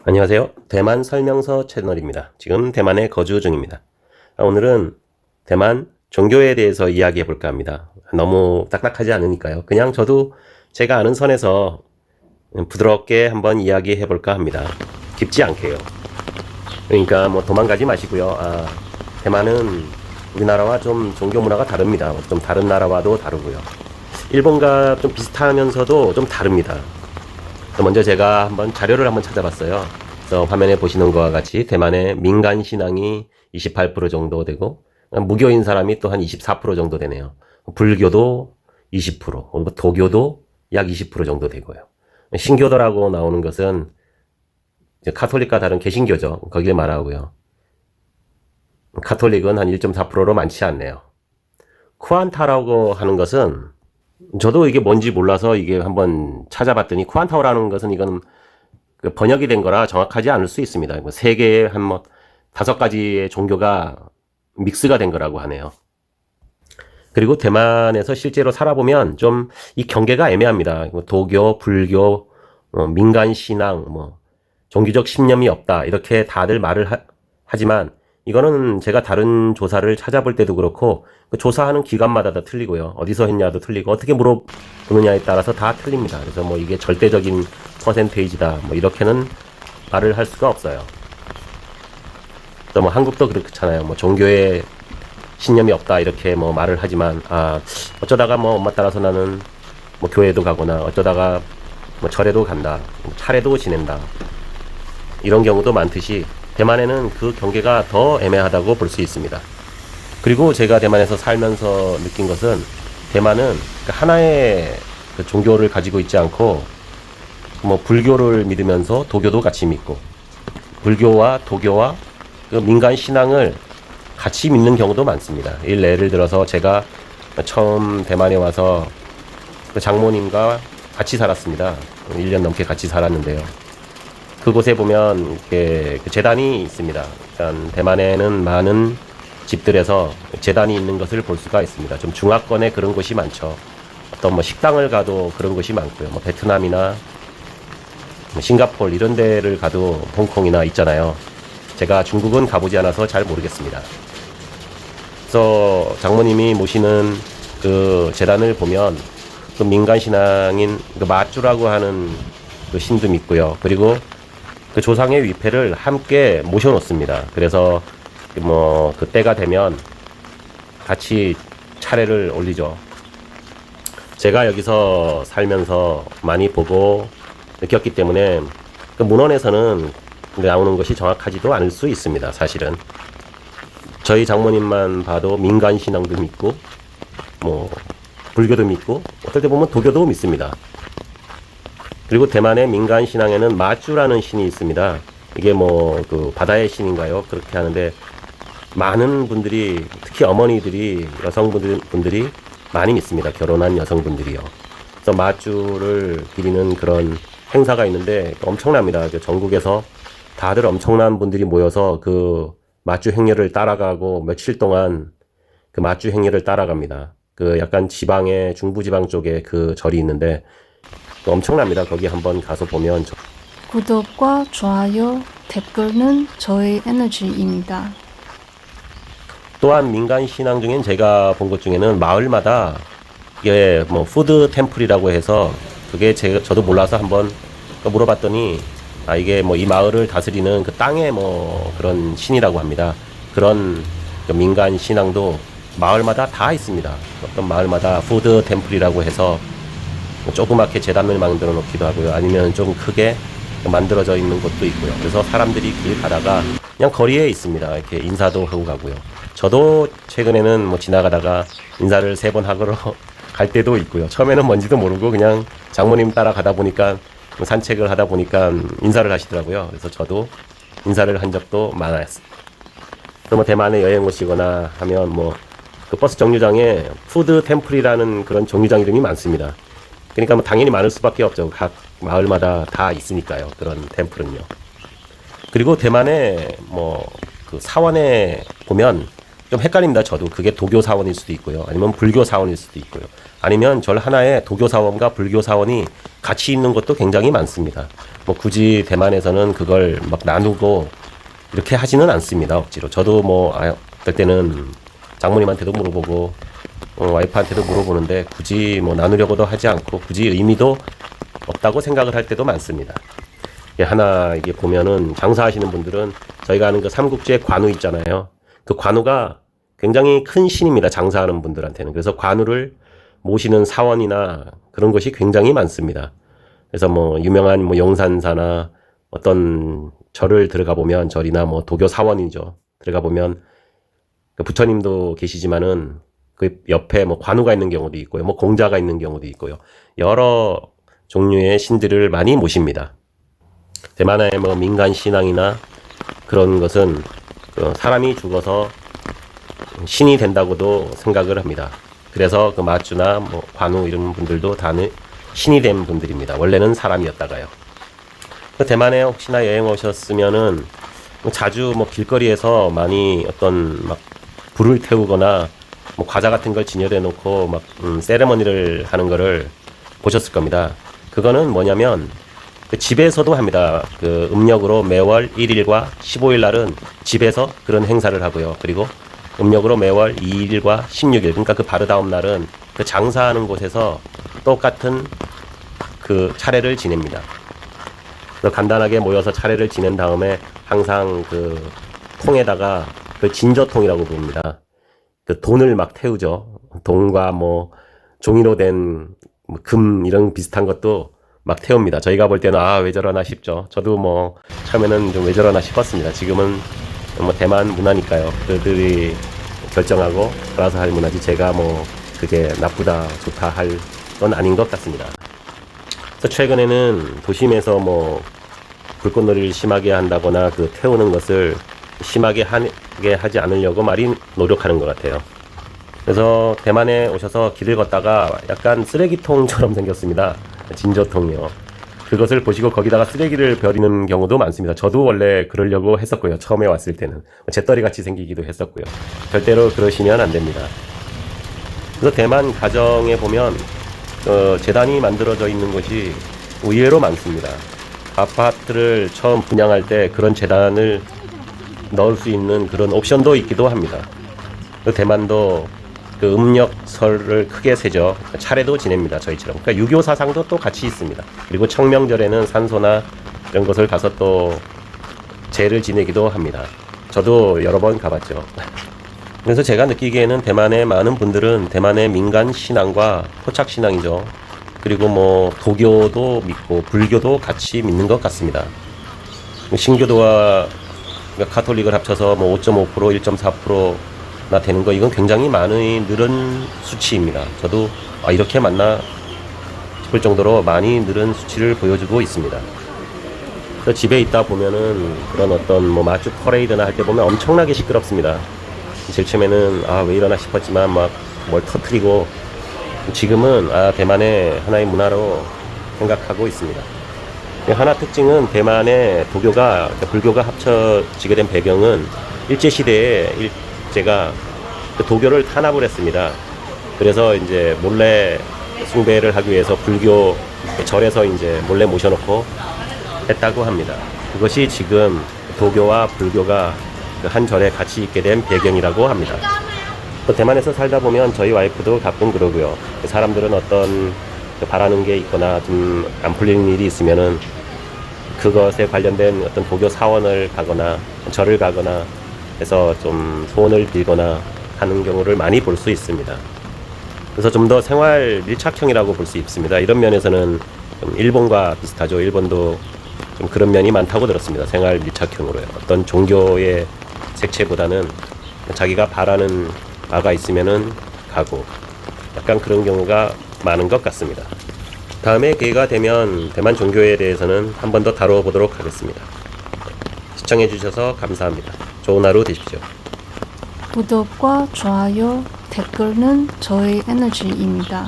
안녕하세요. 대만 설명서 채널입니다. 지금 대만에 거주 중입니다. 오늘은 대만 종교에 대해서 이야기해 볼까 합니다. 너무 딱딱하지 않으니까요. 그냥 저도 제가 아는 선에서 부드럽게 한번 이야기해 볼까 합니다. 깊지 않게요. 그러니까 뭐 도망가지 마시고요. 대만은 우리나라와 좀 종교 문화가 다릅니다. 좀 다른 나라와도 다르고요. 일본과 좀 비슷하면서도 좀 다릅니다. 먼저 제가 한번 자료를 한번 찾아봤어요. 그래서 화면에 보시는 것과 같이 대만의 민간 신앙이 28% 정도 되고 무교인 사람이 또 한 24% 정도 되네요. 불교도 20%, 도교도 약 20% 정도 되고요. 신교도라고 나오는 것은 카톨릭과 다른 개신교죠. 거기를 말하고요. 카톨릭은 한 1.4%로 많지 않네요. 쿠안타라고 하는 것은 저도 이게 뭔지 몰라서 이게 한번 찾아봤더니 쿠안타오라는 것은 이건 번역이 된 거라 정확하지 않을 수 있습니다. 세계의 한 5가지의 종교가 믹스가 된 거라고 하네요. 그리고 대만에서 실제로 살아보면 좀 이 경계가 애매합니다. 도교, 불교, 민간 신앙, 종교적 신념이 없다 이렇게 다들 말을 하지만 이거는 제가 다른 조사를 찾아볼 때도 그렇고 조사하는 기관마다 다 틀리고요. 어디서 했냐도 틀리고 어떻게 물어보느냐에 따라서 다 틀립니다. 그래서 이게 절대적인 퍼센테이지다 이렇게는 말을 할 수가 없어요. 또 한국도 그렇잖아요. 종교에 신념이 없다 이렇게 말을 하지만 어쩌다가 엄마 따라서 나는 교회도 가거나 어쩌다가 절에도 간다, 차례도 지낸다 이런 경우도 많듯이 대만에는 그 경계가 더 애매하다고 볼 수 있습니다. 그리고 제가 대만에서 살면서 느낀 것은 대만은 하나의 종교를 가지고 있지 않고 불교를 믿으면서 도교도 같이 믿고 불교와 도교와 민간 신앙을 같이 믿는 경우도 많습니다. 예를 들어서 제가 처음 대만에 와서 장모님과 같이 살았습니다. 1년 넘게 같이 살았는데요. 그곳에 보면 제단이 있습니다. 그러니까 대만에는 많은 집들에서 제단이 있는 것을 볼 수가 있습니다. 좀 중화권에 그런 곳이 많죠. 어떤 식당을 가도 그런 곳이 많고요. 베트남이나 싱가포르 이런 데를 가도 홍콩이나 있잖아요. 제가 중국은 가보지 않아서 잘 모르겠습니다. 그래서 장모님이 모시는 그 제단을 보면 그 민간 신앙인 마쭈라고 하는 그 신도 믿고요. 그리고 그 조상의 위패를 함께 모셔놓습니다. 그래서 그 때가 되면 같이 차례를 올리죠. 제가 여기서 살면서 많이 보고 느꼈기 때문에 그 문헌에서는 나오는 것이 정확하지도 않을 수 있습니다. 사실은 저희 장모님만 봐도 민간 신앙도 믿고 불교도 믿고 어떨 때 보면 도교도 믿습니다. 그리고 대만의 민간 신앙에는 마쭈라는 신이 있습니다. 이게 그 바다의 신인가요? 그렇게 하는데 많은 분들이 특히 어머니들이 여성분들이 많이 믿습니다. 결혼한 여성분들이요. 그래서 마쭈를 기리는 그런 행사가 있는데 엄청납니다. 전국에서 다들 엄청난 분들이 모여서 그 마쭈 행렬을 따라가고 며칠 동안 그 마쭈 행렬을 따라갑니다. 그 약간 지방의 중부지방 쪽에 그 절이 있는데 엄청납니다. 거기 한번 가서 보면. 구독과 좋아요, 댓글은 저의 에너지입니다. 또한 민간 신앙 중엔 제가 본 것 중에는 마을마다 이게 푸드 템플이라고 해서 그게 저도 몰라서 한번 물어봤더니 이게 이 마을을 다스리는 그 땅의 그런 신이라고 합니다. 그런 민간 신앙도 마을마다 다 있습니다. 어떤 마을마다 푸드 템플이라고 해서 조그맣게 제단을 만들어 놓기도 하고요. 아니면 좀 크게 만들어져 있는 곳도 있고요. 그래서 사람들이 길 가다가 그냥 거리에 있습니다. 이렇게 인사도 하고 가고요. 저도 최근에는 지나가다가 인사를 3번 하러 갈 때도 있고요. 처음에는 뭔지도 모르고 그냥 장모님 따라 가다 보니까 산책을 하다 보니까 인사를 하시더라고요. 그래서 저도 인사를 한 적도 많아요. 또 대만에 여행 오시거나 하면 그 버스 정류장에 푸드 템플이라는 그런 정류장 이름이 많습니다. 그러니까 당연히 많을 수밖에 없죠. 각 마을마다 다 있으니까요. 그런 템플은요. 그리고 대만의 그 사원에 보면 좀 헷갈립니다. 저도 그게 도교 사원일 수도 있고요. 아니면 불교 사원일 수도 있고요. 아니면 절 하나의 도교 사원과 불교 사원이 같이 있는 것도 굉장히 많습니다. 뭐 굳이 대만에서는 그걸 막 나누고 이렇게 하지는 않습니다. 억지로. 저도 뭐 어떨 때는 장모님한테도 물어보고 와이프한테도 물어보는데 굳이 뭐 나누려고도 하지 않고 굳이 의미도 없다고 생각을 할 때도 많습니다. 이게 보면은 장사하시는 분들은 저희가 아는 그 삼국지의 관우 있잖아요. 그 관우가 굉장히 큰 신입니다. 장사하는 분들한테는. 그래서 관우를 모시는 사원이나 그런 것이 굉장히 많습니다. 그래서 뭐 유명한 뭐 용산사나 어떤 절을 들어가 보면 절이나 뭐 도교 사원이죠. 들어가 보면 그 부처님도 계시지만은 그 옆에 뭐 관우가 있는 경우도 있고요. 뭐 공자가 있는 경우도 있고요. 여러 종류의 신들을 많이 모십니다. 대만의 뭐 민간 신앙이나 그런 것은 그 사람이 죽어서 신이 된다고도 생각을 합니다. 그래서 그 마주나 뭐 관우 이런 분들도 다 신이 된 분들입니다. 원래는 사람이었다가요. 대만에 혹시나 여행 오셨으면은 자주 뭐 길거리에서 많이 어떤 막 불을 태우거나 뭐 과자 같은 걸 진열해 놓고 막 세레머니를 하는 거를 보셨을 겁니다. 그거는 뭐냐면 그 집에서도 합니다. 그 음력으로 매월 1일과 15일 날은 집에서 그런 행사를 하고요. 그리고 음력으로 매월 2일과 16일, 그러니까 그 바로 다음 날은 그 장사하는 곳에서 똑같은 그 차례를 지냅니다. 그래서 간단하게 모여서 차례를 지낸 다음에 항상 그 통에다가 그 진저통이라고 부릅니다. 그 돈을 막 태우죠. 돈과 뭐 종이로 된 금 이런 비슷한 것도 막 태웁니다. 저희가 볼 때는 왜 저러나 싶죠. 저도 뭐 처음에는 좀 왜 저러나 싶었습니다. 지금은 뭐 대만 문화니까요. 그들이 결정하고 알아서 할 문화지 제가 뭐 그게 나쁘다 좋다 할 건 아닌 것 같습니다. 그래서 최근에는 도심에서 뭐 불꽃놀이를 심하게 한다거나 그 태우는 것을 심하게 하게 하지 않으려고 많이 노력하는 것 같아요. 그래서 대만에 오셔서 길을 걷다가 약간 쓰레기통처럼 생겼습니다. 진저통이요. 그것을 보시고 거기다가 쓰레기를 버리는 경우도 많습니다. 저도 원래 그러려고 했었고요. 처음에 왔을 때는. 재떨이 같이 생기기도 했었고요. 절대로 그러시면 안 됩니다. 그래서 대만 가정에 보면 재단이 만들어져 있는 것이 의외로 많습니다. 아파트를 처음 분양할 때 그런 재단을 넣을 수 있는 그런 옵션도 있기도 합니다. 대만도 그 음력설을 크게 세죠. 차례도 지냅니다. 저희처럼. 그러니까 유교 사상도 또 같이 있습니다. 그리고 청명절에는 산소나 이런 것을 가서 또 제를 지내기도 합니다. 저도 여러 번 가봤죠. 그래서 제가 느끼기에는 대만의 많은 분들은 대만의 민간 신앙과 토착 신앙이죠. 그리고 뭐 도교도 믿고 불교도 같이 믿는 것 같습니다. 신교도와 가톨릭을 합쳐서 뭐 5.5%, 1.4%나 되는 거 이건 굉장히 많이 늘은 수치입니다. 저도 이렇게 맞나 싶을 정도로 많이 늘은 수치를 보여주고 있습니다. 집에 있다 보면은 그런 어떤 뭐 마주 퍼레이드나 할 때 보면 엄청나게 시끄럽습니다. 제일 처음에는 왜 이러나 싶었지만 막 뭘 터트리고 지금은 대만의 하나의 문화로 생각하고 있습니다. 하나 특징은 대만의 도교가 불교가 합쳐지게 된 배경은 일제시대에 일제가 그 도교를 탄압을 했습니다. 그래서 이제 몰래 숭배를 하기 위해서 불교 절에서 이제 몰래 모셔놓고 했다고 합니다. 그것이 지금 도교와 불교가 그 한 절에 같이 있게 된 배경이라고 합니다. 또 대만에서 살다 보면 저희 와이프도 가끔 그러고요. 사람들은 어떤 바라는 게 있거나 좀 안 풀리는 일이 있으면은 그것에 관련된 어떤 도교 사원을 가거나 절을 가거나 해서 좀 소원을 빌거나 하는 경우를 많이 볼 수 있습니다. 그래서 좀 더 생활 밀착형이라고 볼 수 있습니다. 이런 면에서는 좀 일본과 비슷하죠. 일본도 좀 그런 면이 많다고 들었습니다. 생활 밀착형으로요. 어떤 종교의 색채보다는 자기가 바라는 바가 있으면은 가고 약간 그런 경우가 많은 것 같습니다. 다음에 기회가 되면 대만 종교에 대해서는 한 번 더 다뤄보도록 하겠습니다. 시청해 주셔서 감사합니다. 좋은 하루 되십시오. 구독과 좋아요, 댓글은 저의 에너지입니다.